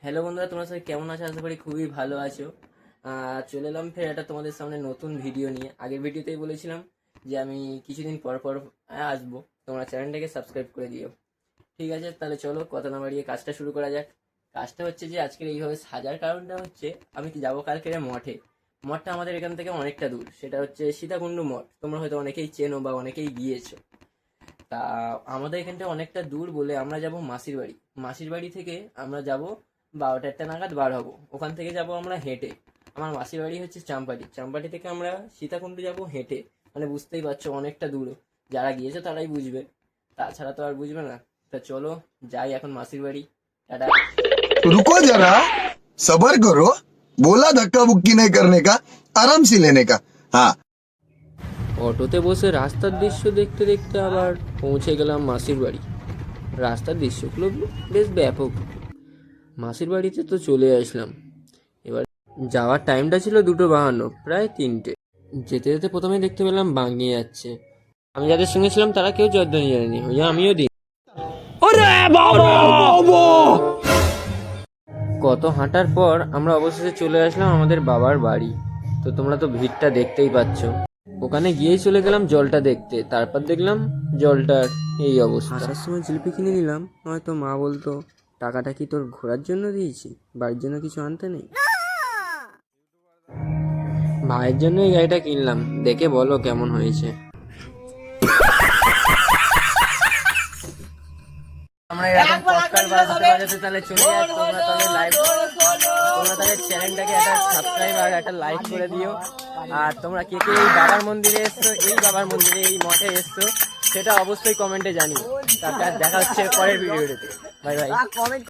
Hello বন্ধুরা, তোমরা সবাই কেমন আছো? আশা করি খুবই ভালো আছো। চলে এলাম ফের একটা তোমাদের সামনে নতুন ভিডিও নিয়ে। আগের ভিডিওতেই বলেছিলাম যে আমি কিছুদিন পর পর আসবো, তোমরা চ্যানেলটাকে সাবস্ক্রাইব করে দিও। ঠিক আছে, তাহলে চলো কথা না বাড়িয়ে কাজটা শুরু করা যাক। কাজটা হচ্ছে যে আজকের এইভাবে সাজার কারণটা হচ্ছে আমি যাবো কালকে মঠে। মঠটা আমাদের এখান থেকে অনেকটা দূর, সেটা হচ্ছে সীতাকুণ্ড মঠ। তোমরা হয়তো অনেকেই চেনো বা অনেকেই গিয়েছো। তা আমাদের এখানটা অনেকটা দূর বলে আমরা যাব মাসির বাড়ি। মাসির বাড়ি থেকে আমরা যাব 12টা নাগাদ বার হব। ওখান থেকে যাব আমরা হেঁটে। আমার মাসির বাড়ি হচ্ছে চাম্পাটি। চাম্পাটি থেকে আমরা সীতাকুণ্ড যাব হেঁটে। মানে বুঝতেই পারছো অনেকটা দূর। যারা গিয়েছে তারাই বুঝবে, তাছাড়া তো আর বুঝবে না। তা চলো যাই এখন মাসির বাড়ি। টাটা। रुको जरा, सबर करो। बोला धक्का बुक्की नहीं करने का, आराम से लेने का। हाँ। অটোতে বসে রাস্তার দৃশ্য দেখতে দেখতে আবার পৌঁছে গেলাম মাসির বাড়ি। রাস্তার দৃশ্যগুলো বেশ ব্যাপক। মাসির বাড়িতে তো চলে আসলাম। এবার যাওয়ার টাইমটা ছিল 2:52, প্রায় 3টে। যেতে যেতে প্রথমে দেখতে পেলাম বাগনি যাচ্ছে। আমি যাদের সঙ্গে ছিলাম তারা কেউ জর্দানি জানেনি, ওই আমিও দিই। কত হাঁটার পর আমরা অবশেষে চলে আসলাম আমাদের বাবার বাড়ি। তো তোমরা তো ভিড়টা দেখতেই পাচ্ছ। ওখানে গিয়েই চলে গেলাম জলটা দেখতে, তারপর দেখলাম জলটার এই অবস্থা। আসার সময় জিলিপি কিনে নিলাম, হয়তো মা বলতো টাকাটা কি তোর ঘোরার জন্য দিয়েছি, বাড়ির জন্য কিছু আনতে নেই। ভাইয়ের জন্য এই গাড়িটা কিনলাম, দেখে বলো কেমন হয়েছে। আমরা এরকম পডকাস্ট বাজাতে বাজাতে তাহলে চলে যাই। তোমরা তাহলে লাইভ, তোমরা তাহলে চ্যানেলটাকে একটা সাবস্ক্রাইব আর একটা লাইক করে দিও। আর তোমরা কে কে এই বাবার মন্দিরে এসছো, এই বাবার মন্দিরে এই মঠে এসছো, সেটা অবশ্যই কমেন্টে জানিও। তারপর দেখা হচ্ছে পরের ভিডিওতে। Bye bye.